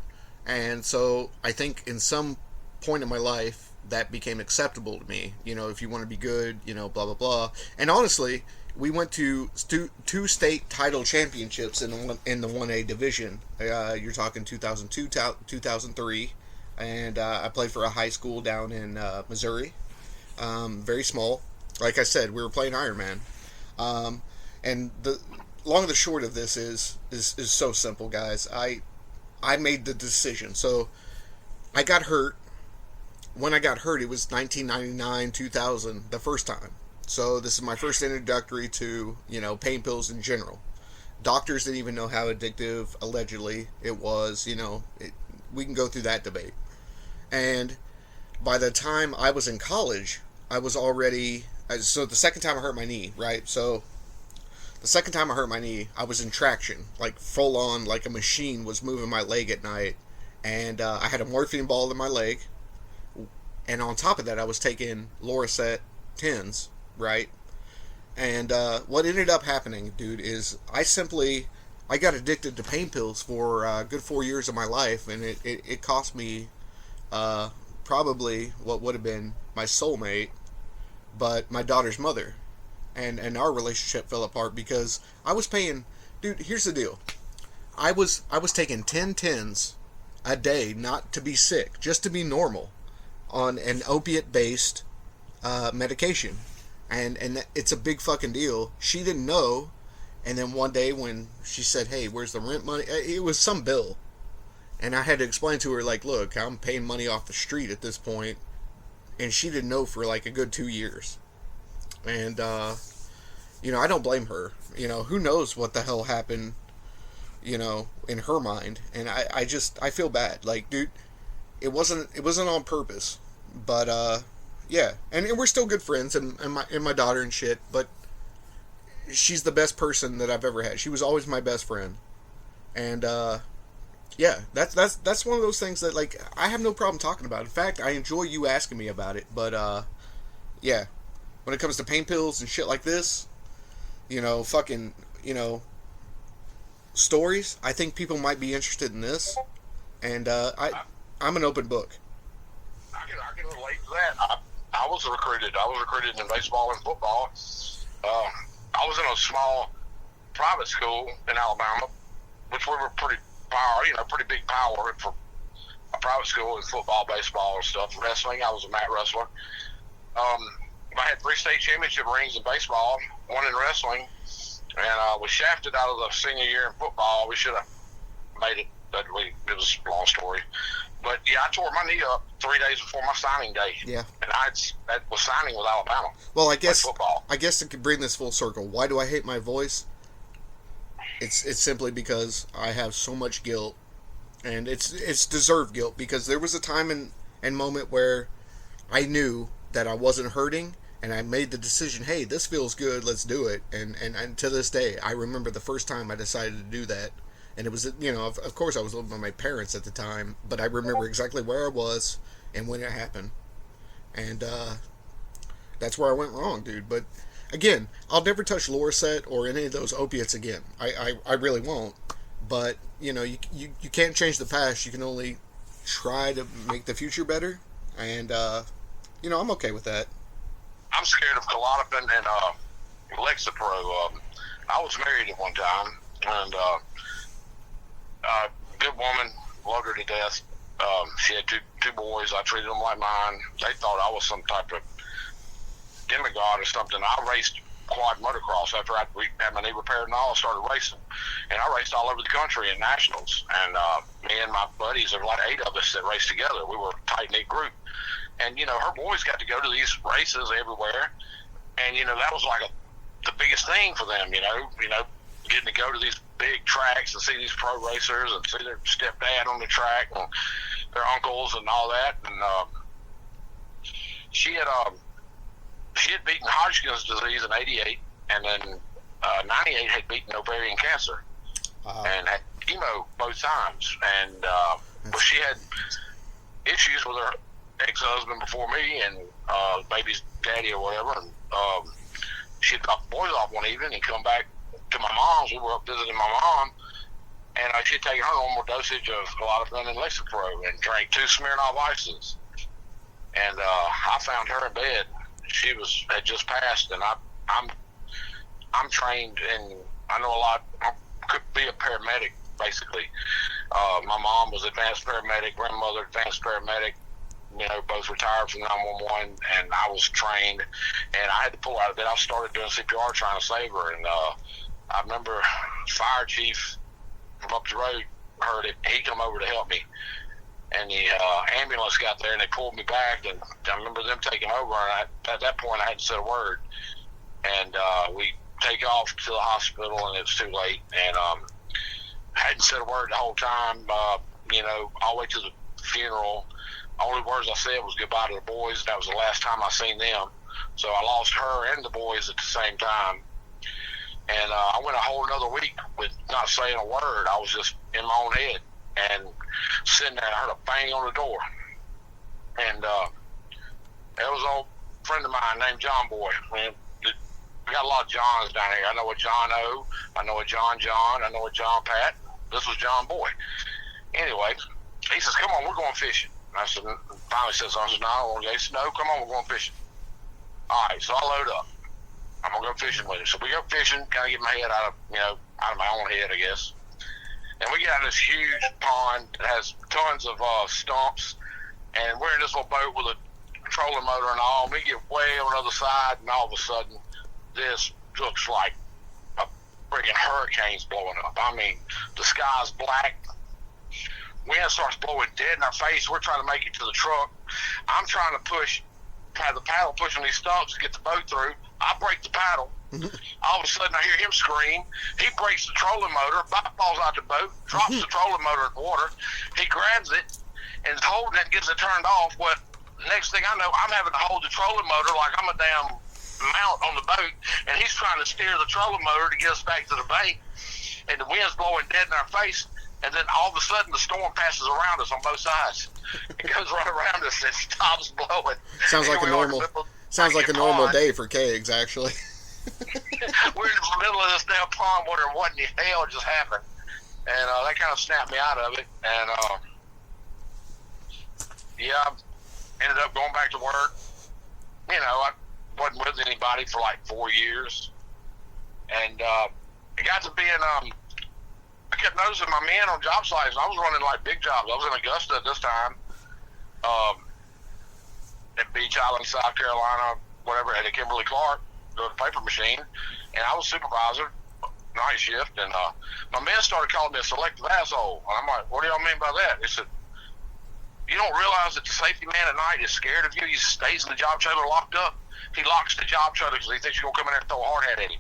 and so I think in some point in my life that became acceptable to me. If you want to be good, blah blah blah. And honestly, we went to 2 state title championships in the 1A division. You're talking 2002, 2003, and I played for a high school down in Missouri. Very small. Like I said, we were playing Ironman. And the long and the short of this is so simple, guys. I made the decision. So I got hurt. When I got hurt, it was 1999, 2000, the first time. So this is my first introductory to, pain pills in general. Doctors didn't even know how addictive, allegedly, it was. We can go through that debate. And by the time I was in college, I was already... So the second time I hurt my knee, right? So the second time I hurt my knee, I was in traction. Like full on, like a machine was moving my leg at night. And I had a morphine ball in my leg. And on top of that, I was taking Loracet 10s, right? And what ended up happening, dude, is I got addicted to pain pills for a good 4 years of my life, and it cost me probably what would have been my soulmate, but my daughter's mother. And our relationship fell apart because I was paying, dude, here's the deal. I was taking 10 10s a day, not to be sick, just to be normal, on an opiate-based medication. And it's a big fucking deal. She didn't know, and then one day when she said, hey, where's the rent money? It was some bill. And I had to explain to her, like, look, I'm paying money off the street at this point. And she didn't know for like a good 2 years. And, you know, I don't blame her. You know, who knows what the hell happened, you know, in her mind. And I feel bad. Like, dude, it wasn't on purpose. But, yeah. And we're still good friends, and my daughter and shit, but she's the best person that I've ever had. She was always my best friend. And, yeah, that's one of those things that, like, I have no problem talking about. In fact, I enjoy you asking me about it. But, yeah, when it comes to pain pills and shit like this, you know, fucking, you know, stories, I think people might be interested in this. And, I'm an open book. I can relate to that. I was recruited. I was recruited in baseball and football. I was in a small private school in Alabama, which we were pretty big power for a private school in football, baseball, and stuff. Wrestling, I was a mat wrestler. I had 3 state championship rings in baseball, 1 in wrestling, and was shafted out of the senior year in football. We should have made it, but it was a long story. But yeah, I tore my knee up 3 days before my signing day. Yeah. And that was signing with Alabama. Well, I guess football. I guess to bring this full circle, why do I hate my voice? It's simply because I have so much guilt, and it's deserved guilt, because there was a time and moment where I knew that I wasn't hurting, and I made the decision, hey, this feels good, let's do it. And to this day, I remember the first time I decided to do that. And it was, you know, of course I was living with my parents at the time, but I remember exactly where I was and when it happened. And that's where I went wrong, dude. But again, I'll never touch Loracet or any of those opiates again. I really won't. But, you know, you can't change the past. You can only try to make the future better. And, you know, I'm okay with that. I'm scared of Klonopin and Lexapro. I was married at one time, and good woman, loved her to death. She had two boys. I treated them like mine. They thought I was some type of demigod or something. I raced quad motocross after I had my knee repaired and all. I started racing, and I raced all over the country in nationals. And me and my buddies, there were like 8 of us that raced together. We were a tight knit group. And you know, her boys got to go to these races everywhere, and you know that was like the biggest thing for them. You know, getting to go to these big tracks and see these pro racers and see their stepdad on the track and their uncles and all that. And she had beaten Hodgkin's disease in '88, and then '98 had beaten ovarian cancer and had chemo both times. And but she had issues with her ex-husband before me and baby's daddy or whatever. And she had dropped the boys off one evening and come back to my mom's. We were up visiting my mom, and she had taken her normal dosage of Klonopin and Lexapro and drank 2 Smirnoff Ices. And I found her in bed. She had just passed, and I'm trained, and I know a lot. I could be a paramedic, basically. My mom was advanced paramedic, grandmother advanced paramedic. You know, both retired from 911, and I was trained, and I had to pull out of bed. I started doing CPR trying to save her, and I remember fire chief from up the road heard it. He come over to help me, and the ambulance got there, and they pulled me back, and I remember them taking over, and at that point I hadn't said a word, and we take off to the hospital, and it was too late, and I hadn't said a word the whole time, you know, all the way to the funeral. Only words I said was goodbye to the boys. That was the last time I seen them. So I lost her and the boys at the same time. And I went a whole another week with not saying a word. I was just in my own head and sitting there. I heard a bang on the door. And It was an old friend of mine named John Boy. Man, we got a lot of Johns down here. I know a John O. I know a John. I know a John Pat. This was John Boy. Anyway, he says, come on, we're going fishing. And I said, finally says, I said, no, I don't want to go. He said, no, come on, we're going fishing. All right, so I load up. I'm going to go fishing with him. So we go fishing, kind of get my head out of my own head, I guess. And we get out of this huge pond that has tons of stumps. And we're in this little boat with a trolling motor and all. And we get way on the other side, and all of a sudden, this looks like a friggin' hurricane's blowing up. I mean, the sky's black. Wind starts blowing dead in our face. We're trying to make it to the truck. I'm trying to have the paddle pushing these stumps to get the boat through. I break the paddle. All of a sudden, I hear him scream. He breaks the trolling motor. Bob falls out the boat, drops the trolling motor in the water. He grabs it and is holding it and gets it turned off. But next thing I know, I'm having to hold the trolling motor like I'm a damn mount on the boat, and he's trying to steer the trolling motor to get us back to the bank, and the wind's blowing dead in our face, and then all of a sudden the storm passes around us on both sides. It goes right around us and stops blowing. Sounds like a normal day for kegs, actually. We're in the middle of this damn pond wondering what in the hell just happened, and that kind of snapped me out of it. And I ended up going back to work. I wasn't with anybody for like 4 years, and it got to being I kept noticing my men on job sites. I was running like big jobs. I was in Augusta at this time, at Beach Island, South Carolina, whatever, at a Kimberly Clark, doing a paper machine, and I was supervisor, night shift, and my men started calling me a selective asshole, and I'm like, what do y'all mean by that? They said, you don't realize that the safety man at night is scared of you. He stays in the job trailer locked up. He locks the job trailer because he thinks you're going to come in there and throw a hard hat at him.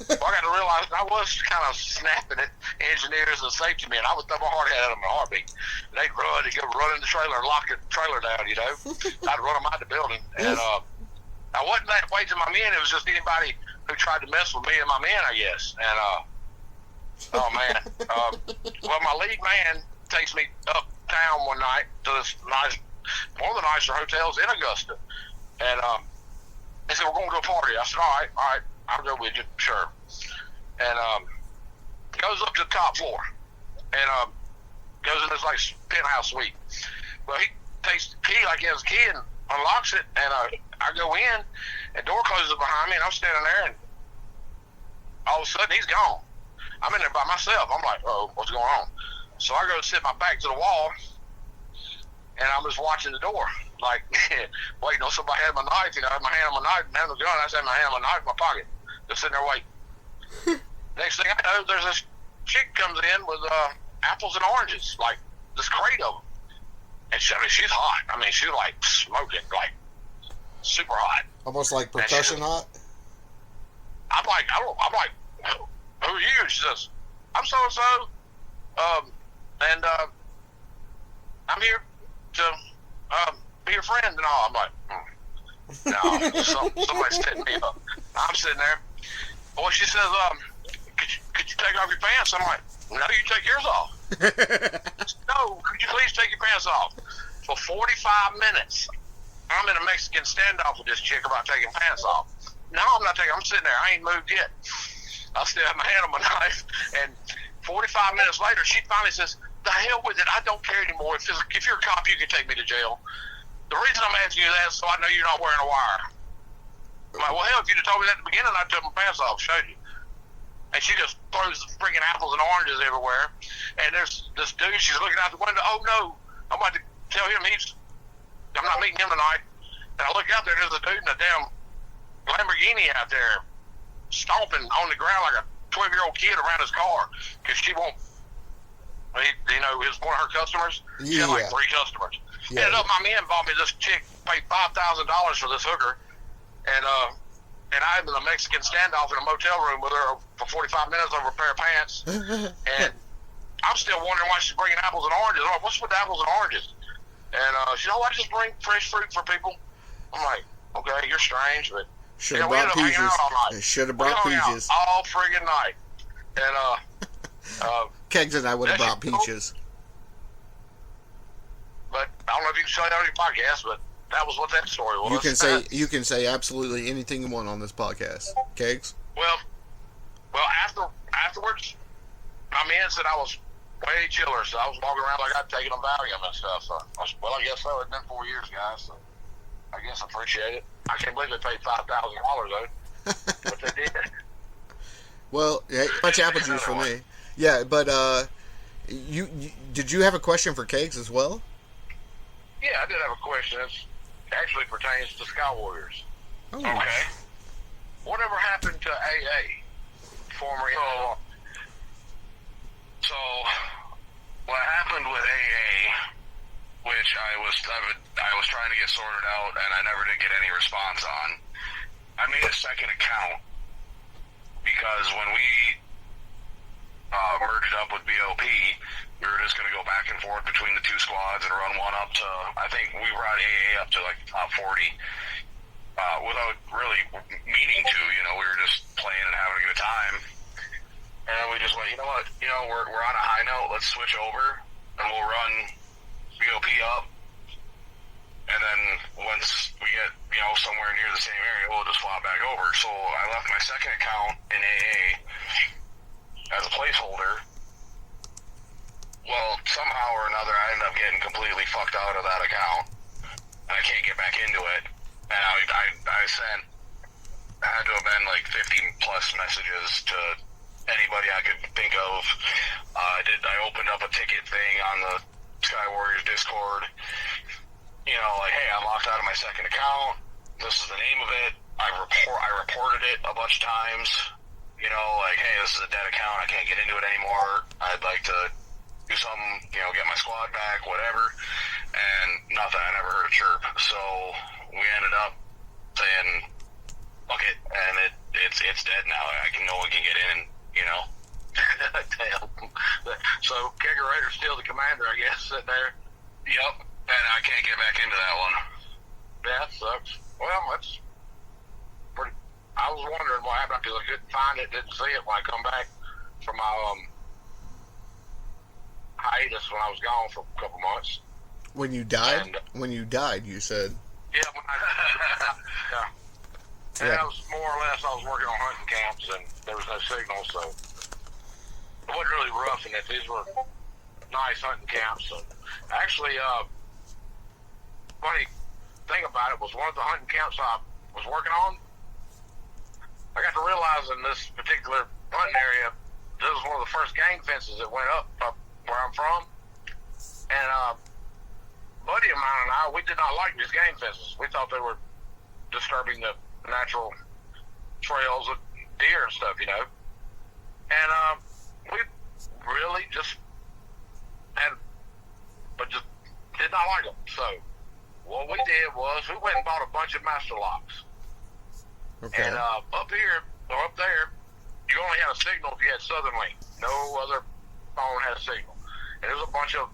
Well, I got to realize I was kind of snapping at engineers and safety men. I would throw a hard hat at them in a heartbeat. They'd go run in the trailer and lock the trailer down, I'd run them out the building. And I wasn't that way to my men. It was just anybody who tried to mess with me and my men, I guess. And, oh, man. Well, my lead man takes me uptown one night to this one of the nicer hotels in Augusta. And he said, we're going to a party. I said, all right. I'll go with you, sure. And goes up to the top floor and goes in this like penthouse suite. Well, he takes the key like he has a key and unlocks it, and I go in, and door closes behind me, and I'm standing there, and all of a sudden he's gone. I'm in there by myself. I'm like, oh, what's going on? So I go sit my back to the wall, and I'm just watching the door, like waiting on somebody had my knife. I had my hand on my knife, and had the gun. I just had my hand on my knife in my pocket, just sitting there waiting. Next thing I know, there's this chick comes in with apples and oranges, like this crate of them. And she's hot. I mean, she's like smoking, like super hot. Almost like percussion hot. I'm like, who are you? She says, I'm so and so, and I'm here to be your friend and all. I'm like, no, somebody's setting me up. I'm sitting there. Well, she says, could you take off your pants? I'm like, no, you take yours off. No, could you please take your pants off? For 45 minutes, I'm in a Mexican standoff with this chick about taking pants off. No, I'm not taking. I'm sitting there. I ain't moved yet. I still have my hand on my knife. And 45 minutes later, she finally says, the hell with it. I don't care anymore. If you're a cop, you can take me to jail. The reason I'm asking you that is so I know you're not wearing a wire. I'm like, well, hell, if you'd have told me that at the beginning, I'd took my pants off, showed you. And she just throws the freaking apples and oranges everywhere. And there's this dude, she's looking out the window. Oh, no. I'm about to tell him I'm not meeting him tonight. And I look out there, there's a dude in a damn Lamborghini out there stomping on the ground like a 12-year-old kid around his car because she won't, it's one of her customers. She had like 3 customers. Yeah. Ended up, my man bought me this chick, paid $5,000 for this hooker. And I had been a Mexican standoff in a motel room with her for 45 minutes over a pair of pants. And I'm still wondering why she's bringing apples and oranges. I'm like, what's with apples and oranges? And she said, I just bring fresh fruit for people. I'm like, okay, you're strange, but should have brought peaches. Should have brought peaches all friggin' night. And Kegs and I would have brought peaches. But I don't know if you can say that on your podcast, but that was what that story was. You can say absolutely anything you want on this podcast. Kegs? Well, afterwards, my man said I was way chiller, so I was walking around like I'd taken a Valium and stuff. So I guess so. It's been 4 years, guys. So I guess I appreciate it. I can't believe they paid $5,000 though, but they did. Well, yeah, much apple juice for me. Yeah, but you did you have a question for Kegs as well? Yeah, I did have a question. It actually pertains to Sky Warriors. Oh. Okay. Whatever happened to AA? So what happened with AA, which I was trying to get sorted out, and I never did get any response on. I made a second account because when we merged up with BOP, we were just going to go back and forth between the two squads and run one up to, I think we brought AA up to like the top 40 without really meaning to. We were just playing and having a good time. And we just went, you know what, we're on a high note, let's switch over, and we'll run BOP up. And then once we get, somewhere near the same area, we'll just flop back over. So I left my second account in AA as a placeholder. Well, somehow or another, I ended up getting completely fucked out of that account, and I can't get back into it. And I had to have been like 50 plus messages to anybody I could think of. I opened up a ticket thing on the Sky Warriors Discord. Like, hey, I'm locked out of my second account. This is the name of it. I reported it a bunch of times. Like, hey, this is a dead account. I can't get into it anymore. I'd like to do something, get my squad back, whatever. And nothing. I never heard a chirp. So we ended up saying, fuck it, and it's dead now. No one can get in. Damn. So Kegerator's still the commander, I guess, sitting there. Yep. And I can't get back into that one. That sucks. Well, that's pretty. I was wondering what happened because I couldn't find it, didn't see it when I come back from my hiatus when I was gone for a couple months. When you died? You said. Yeah. Yeah. And that was more or less, I was working on hunting camps and there was no signal, so it wasn't really rough in it. These were nice hunting camps. And actually, funny thing about it was one of the hunting camps I was working on, I got to realize in this particular hunting area, this was one of the first gang fences that went up where I'm from. And a buddy of mine and I, we did not like these gang fences. We thought they were disturbing the natural trails of deer and stuff, And we really just did not like them. So what we did was we went and bought a bunch of master locks. Okay. And up there, you only had a signal if you had Southern Link. No other phone had a signal. And there was a bunch of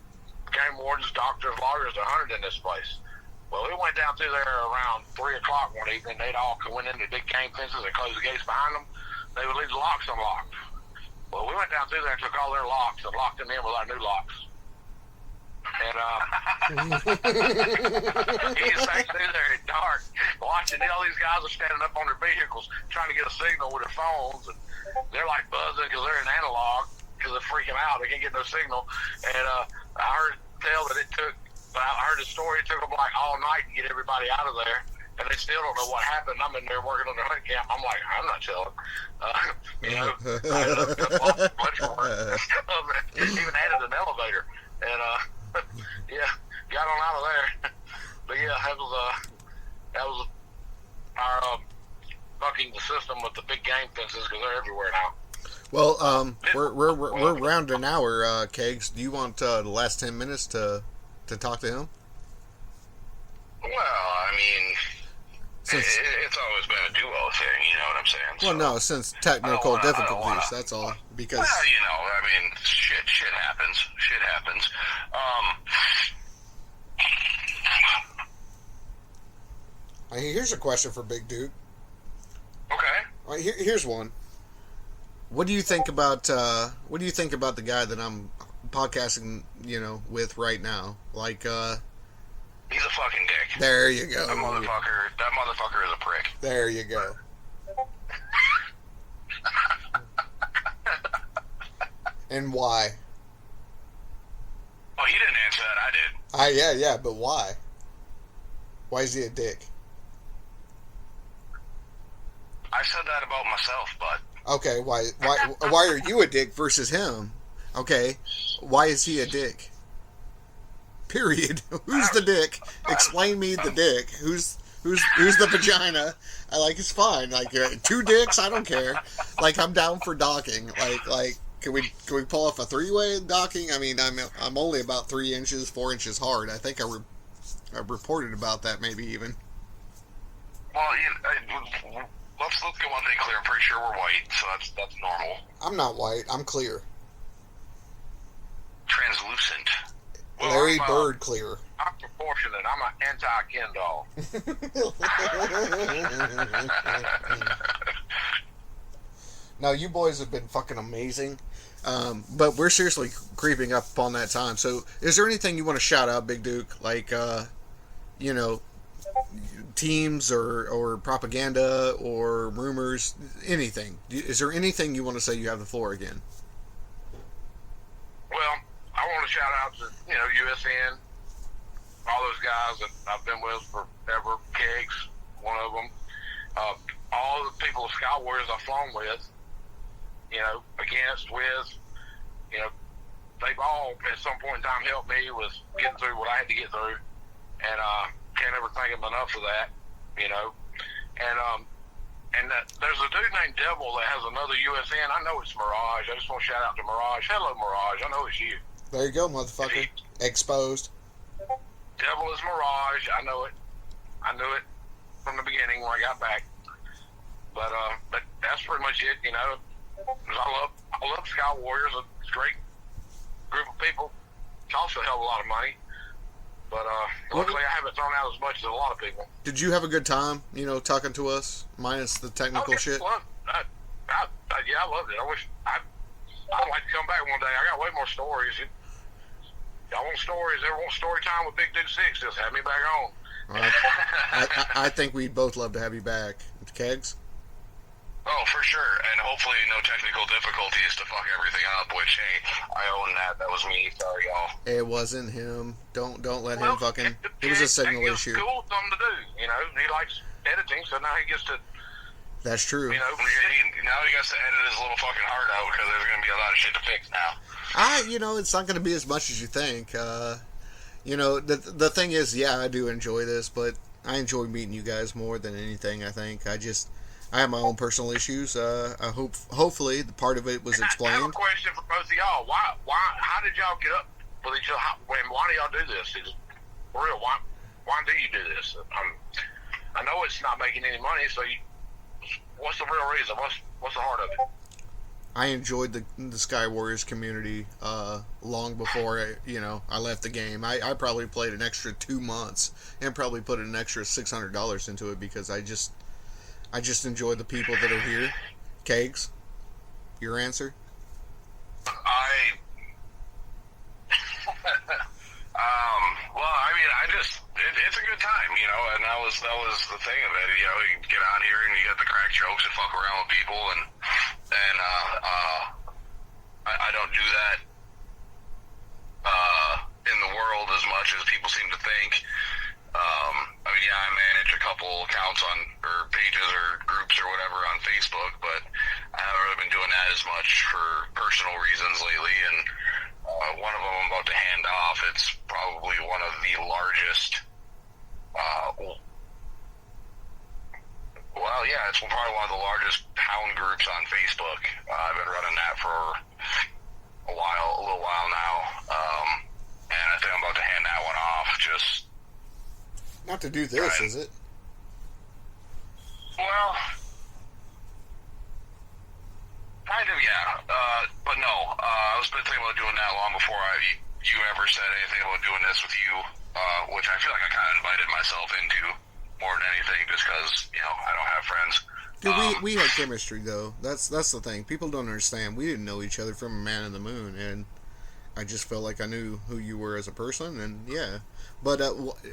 game wardens, doctors, lawyers that hunted in this place. Well, we went down through there around 3 o'clock one evening. They'd all went into big cane fences and closed the gates behind them. They would leave the locks unlocked. Well, we went down through there and took all their locks and locked them in with our new locks. And he sat through there at dark, watching all these guys are standing up on their vehicles trying to get a signal with their phones, and they're like buzzing because they're in analog because they're freaking out. They can't get no signal. And I heard tell that it took. But I heard the story. It took them like all night to get everybody out of there, and they still don't know what happened. I'm in there working on the hunt camp. I'm like, I'm not telling. I looked up much more. Even added an elevator, and yeah, got on out of there. But yeah, that was our bucking the system with the big game fences because they're everywhere now. Well, we're around an hour, Kegs. Do you want the last 10 minutes to talk to him? Well, I mean, it's always been a duo thing, you know what I'm saying? Well, no, since technical difficulties, that's all. Because shit happens. Shit happens. Here's a question for Big Duke. Okay. Here's one. What do you think about the guy that I'm podcasting, with right now? Like, he's a fucking dick. There you go. That motherfucker is a prick. There you go. And why? Oh, he didn't answer that. I did. Yeah, but why? Why is he a dick? I said that about myself, but Okay, why are you a dick versus him? Okay, why is he a dick? Period. Who's the dick? Explain me the dick. Who's the vagina? It's fine. Like, two dicks, I don't care. Like, I'm down for docking. Like, can we pull off a three-way docking? I mean, I'm only about 4 inches hard. I think I reported about that, maybe even. Well, let's get one thing clear. I'm pretty sure we're white, so that's normal. I'm not white. I'm clear. Translucent. Well, Larry Bird clear. I'm proportionate. I'm an anti-Ken doll. Now, you boys have been fucking amazing. But we're seriously creeping up upon that time. So, is there anything you want to shout out, Big Duke? Like, teams or propaganda or rumors, anything. Is there anything you want to say? You have the floor again. Well, I want to shout out to, USN, all those guys that I've been with forever, Kegs, one of them, all the people of Sky Warriors I've flown with, against, with, they've all at some point in time helped me with getting through what I had to get through, and can't ever thank them enough for that, and there's a dude named Devil that has another USN. I know it's Mirage. I just want to shout out to Mirage. Hello, Mirage. I know it's you. There you go, motherfucker. Exposed. Devil is Mirage. I know it. I knew it from the beginning when I got back. But that's pretty much it. I love Sky Warriors. It's a great group of people. It's also a hell of a lot of money. But luckily, I haven't thrown out as much as a lot of people. Did you have a good time, talking to us, minus the technical shit? I loved it. I'd like to come back one day. I got way more stories. Y'all want stories? Ever want story time with Big Dude 6? Just have me back on. I think we'd both love to have you back. Kegs? Oh, for sure. And hopefully no technical difficulties to fuck everything up, which, hey, I own that. That was me. Sorry, y'all. It wasn't him. Don't let him fucking... It was a signal issue. It's cool, something to do, He likes editing, so now he gets to... That's true. Now he gets to edit his little fucking heart out because there's going to be a lot of shit to fix now. It's not going to be as much as you think. The thing is, yeah, I do enjoy this, but I enjoy meeting you guys more than anything, I think. I have my own personal issues. Hopefully, the part of it was explained. I have a question for both of y'all. How did y'all get up with each other? Why do y'all do this? For real, why do you do this? I know it's not making any money, so what's the real reason? What's the heart of it? I enjoyed the Sky Warriors community long before I left the game. I probably played an extra 2 months and probably put an extra $600 into it because I just enjoy the people that are here. Kegs, your answer? It's a good time, and that was the thing of it. You get on here and you get the crack jokes and fuck around with people, and I don't do that in the world as much as people seem to think. I manage a couple accounts or pages or groups or whatever on Facebook, but I haven't really been doing that as much for personal reasons lately, and one of them I'm about to hand off. It's probably one of the largest, it's probably one of the largest hound groups on Facebook. I've been running that for a little while now, and I think I'm about to hand that one off. Just not to do this, is it? Well, kind of, yeah. But no, I was been thinking about doing that long before you ever said anything about doing this with you, which I feel like I kind of invited myself into more than anything, just because I don't have friends. Dude, we had chemistry though. That's the thing. People don't understand. We didn't know each other from a Man in the Moon, and I just felt like I knew who you were as a person, and yeah. But that's, yeah, we get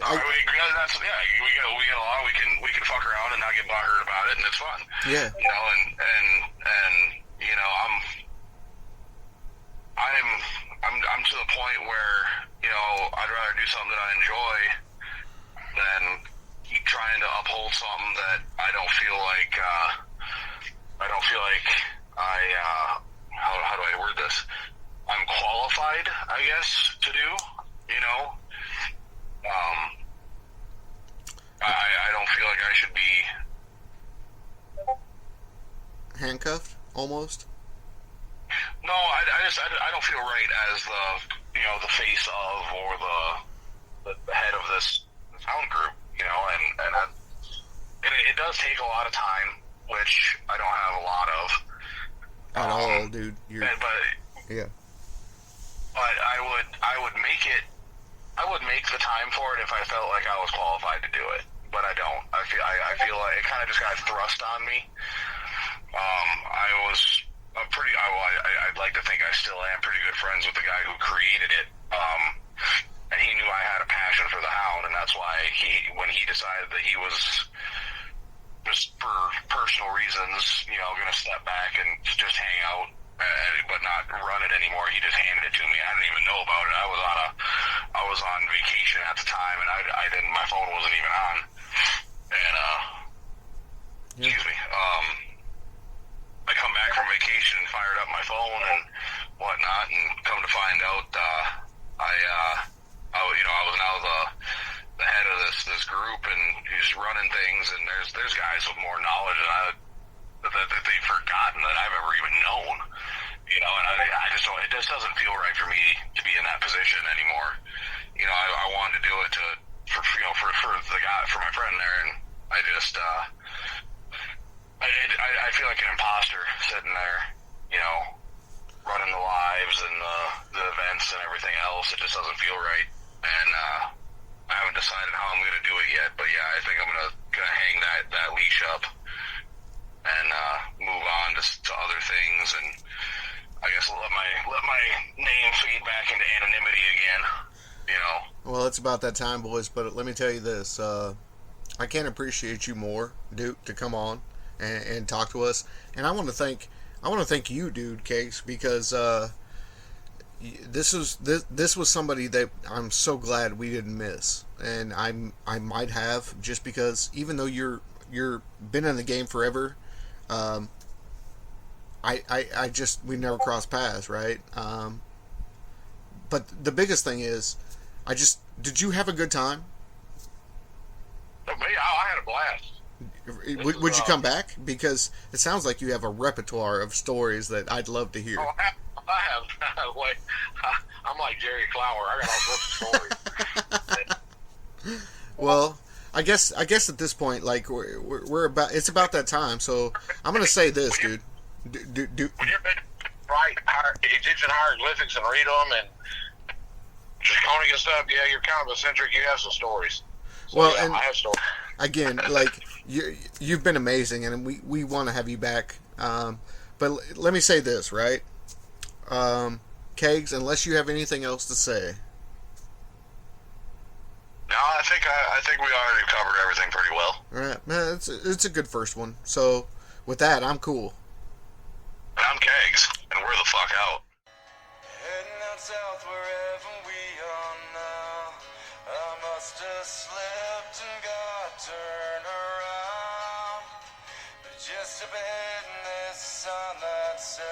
along. We can fuck around and not get butthurt about it, and it's fun. Yeah. You know, and you know, I'm to the point where, you know, I'd rather do something that I enjoy than keep trying to uphold something that I don't feel like how do I word this? I'm qualified, I guess, to do, you know. I don't feel like I should be handcuffed, almost. No, I don't feel right as the face of or the head of this sound group, you know, and it does take a lot of time, which I don't have a lot of. At all, dude. Yeah. But I would make the time for it if I felt like I was qualified to do it, but I don't. I feel like it kind of just got thrust on me. I'd like to think I still am pretty good friends with the guy who created it. And he knew I had a passion for the hound, and that's why when he decided that he was, just for personal reasons, you know, going to step back and just hang out, but not run it anymore, he just handed it to me. I didn't even know about it. I was on vacation at the time, and I didn't. My phone wasn't even on. And excuse me. I come back from vacation and fired up my phone and whatnot, and come to find out, I was now the head of this group, and he's running things, and there's guys with more knowledge that they've forgotten that I've ever even known, you know, and I just don't, it just doesn't feel right for me to be in that position anymore. You know, I wanted to do it for the guy, for my friend there, and I just, I feel like an imposter sitting there, you know, running the lives and the events and everything else. It just doesn't feel right, and I haven't decided how I'm going to do it yet. But yeah, I think I'm going to hang that leash up and move on to other things, and I guess let my name fade back into anonymity again. You know. Well, it's about that time, boys. But let me tell you this: I can't appreciate you more, Duke, to come on and talk to us. And I want to thank you, dude, Cakes, because this was somebody that I'm so glad we didn't miss, and I might have, just because even though you're been in the game forever, I just, we never crossed paths, right? But the biggest thing is, did you have a good time? I had a blast. Would you come back? Because it sounds like you have a repertoire of stories that I'd love to hear. Oh, I have. I'm like Jerry Clower. I got all sorts of stories. Well, I guess at this point, like we're about, it's about that time. So I'm gonna say this, dude. When you're right, Egyptian hieroglyphics and read them and draconic and stuff, yeah, you're kind of eccentric. You have some stories. So, well, yeah, and I have stories. Again, like you've been amazing, and we want to have you back. But let me say this, right? Kegs, unless you have anything else to say. No, I think we already covered everything pretty well. All right, man, it's a good first one. So with that, I'm cool. And I'm Kegs, and we're the fuck out. Heading out south wherever we are now. I must have slipped and got turned around. But just up ahead in this sign that says